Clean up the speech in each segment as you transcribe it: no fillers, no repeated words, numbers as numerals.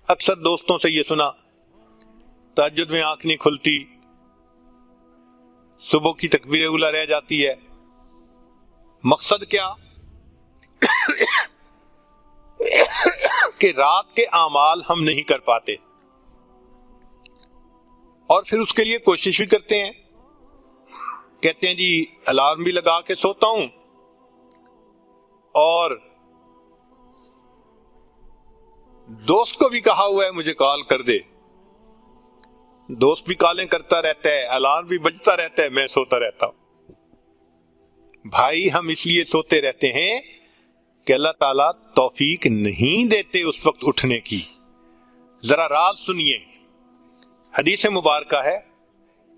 اکثر دوستوں سے یہ سنا تہجد میں آنکھ نہیں کھلتی، صبح کی تکبیر اولیٰ رہ جاتی ہے. مقصد کیا؟ کہ رات کے اعمال ہم نہیں کر پاتے اور پھر اس کے لیے کوشش بھی کرتے ہیں. کہتے ہیں جی الارم بھی لگا کے سوتا ہوں اور دوست کو بھی کہا ہوا ہے مجھے کال کر دے. دوست بھی کالیں کرتا رہتا ہے، الارم بھی بجتا رہتا ہے، میں سوتا رہتا ہوں. بھائی ہم اس لیے سوتے رہتے ہیں کہ اللہ تعالیٰ توفیق نہیں دیتے اس وقت اٹھنے کی. ذرا راز سنیے. حدیث مبارکہ ہے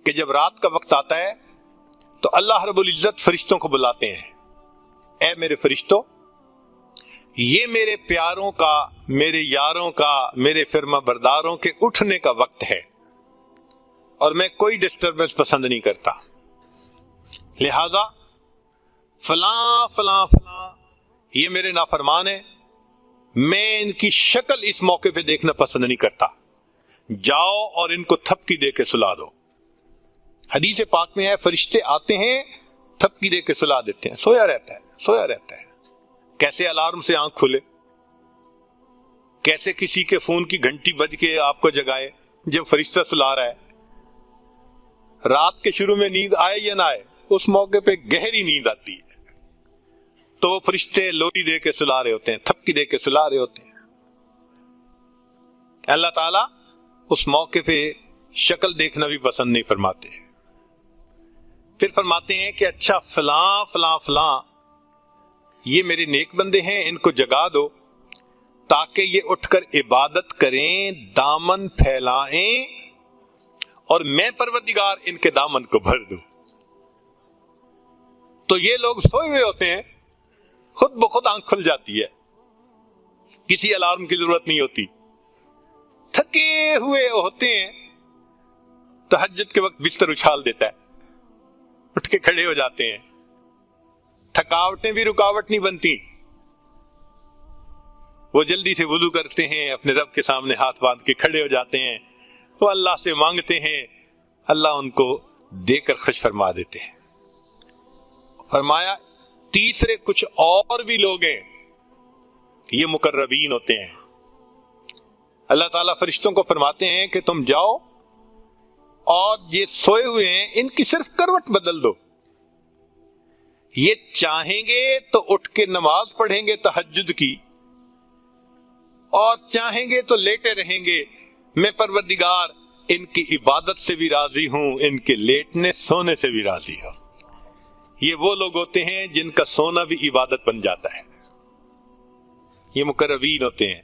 کہ جب رات کا وقت آتا ہے تو اللہ رب العزت فرشتوں کو بلاتے ہیں، اے میرے فرشتوں، یہ میرے پیاروں کا، میرے یاروں کا، میرے فرما برداروں کے اٹھنے کا وقت ہے اور میں کوئی ڈسٹربنس پسند نہیں کرتا، لہذا فلاں فلاں فلاں یہ میرے نافرمان ہیں، میں ان کی شکل اس موقع پہ دیکھنا پسند نہیں کرتا، جاؤ اور ان کو تھپکی دے کے سلا دو. حدیث پاک میں ہے فرشتے آتے ہیں تھپکی دے کے سلا دیتے ہیں، سویا رہتا ہے سویا رہتا ہے. کیسے الارم سے آنکھ کھلے، کیسے کسی کے فون کی گھنٹی بج کے آپ کو جگائے جب فرشتہ سلا رہا ہے. رات کے شروع میں نیند آئے یا نہ آئے، اس موقع پہ گہری نیند آتی ہے تو وہ فرشتے لوری دے کے سلا رہے ہوتے ہیں، تھپکی دے کے سلا رہے ہوتے ہیں. اللہ تعالیٰ اس موقع پہ شکل دیکھنا بھی پسند نہیں فرماتے. پھر فرماتے ہیں کہ اچھا فلاں فلاں فلاں یہ میرے نیک بندے ہیں، ان کو جگا دو تاکہ یہ اٹھ کر عبادت کریں، دامن پھیلائیں اور میں پروردگار ان کے دامن کو بھر دوں. تو یہ لوگ سوئے ہوئے ہوتے ہیں، خود بخود آنکھ کھل جاتی ہے، کسی الارم کی ضرورت نہیں ہوتی. تھکے ہوئے ہوتے ہیں، تہجد کے وقت بستر اچھال دیتا ہے، اٹھ کے کھڑے ہو جاتے ہیں. تھکاوٹیں بھی رکاوٹ نہیں بنتی، وہ جلدی سے وضو کرتے ہیں، اپنے رب کے سامنے ہاتھ باندھ کے کھڑے ہو جاتے ہیں، وہ اللہ سے مانگتے ہیں، اللہ ان کو دے کر خوش فرما دیتے ہیں. فرمایا تیسرے کچھ اور بھی لوگ ہیں، یہ مقربین ہوتے ہیں. اللہ تعالیٰ فرشتوں کو فرماتے ہیں کہ تم جاؤ اور یہ سوئے ہوئے ہیں ان کی صرف کروٹ بدل دو، یہ چاہیں گے تو اٹھ کے نماز پڑھیں گے تہجد کی اور چاہیں گے تو لیٹے رہیں گے. میں پروردگار ان کی عبادت سے بھی راضی ہوں، ان کے لیٹنے سونے سے بھی راضی ہوں. یہ وہ لوگ ہوتے ہیں جن کا سونا بھی عبادت بن جاتا ہے، یہ مقربین ہوتے ہیں.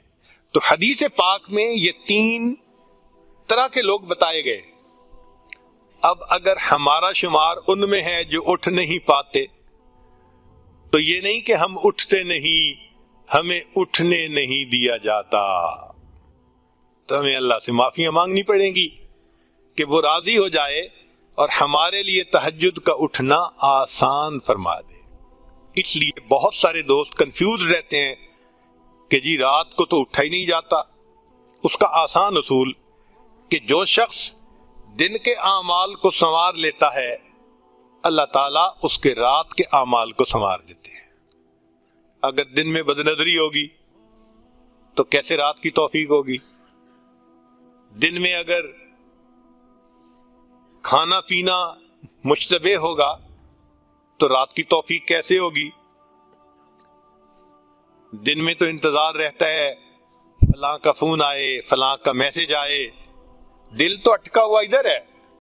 تو حدیث پاک میں یہ 3 طرح کے لوگ بتائے گئے. اب اگر ہمارا شمار ان میں ہے جو اٹھ نہیں پاتے تو یہ نہیں کہ ہم اٹھتے نہیں، ہمیں اٹھنے نہیں دیا جاتا، تو ہمیں اللہ سے معافیاں مانگنی پڑیں گی کہ وہ راضی ہو جائے اور ہمارے لیے تہجد کا اٹھنا آسان فرما دے. اس لیے بہت سارے دوست کنفیوز رہتے ہیں کہ جی رات کو تو اٹھا ہی نہیں جاتا. اس کا آسان اصول کہ جو شخص دن کے اعمال کو سنوار لیتا ہے اللہ تعالیٰ اس کے رات کے اعمال کو سنوار دیتے ہیں. اگر دن میں بدنظری ہوگی تو کیسے رات کی توفیق ہوگی؟ دن میں اگر کھانا پینا مشتبہ ہوگا تو رات کی توفیق کیسے ہوگی؟ دن میں تو انتظار رہتا ہے فلاں کا فون آئے، فلاں کا میسج آئے، دل تو اٹکا ہوا ادھر ہے.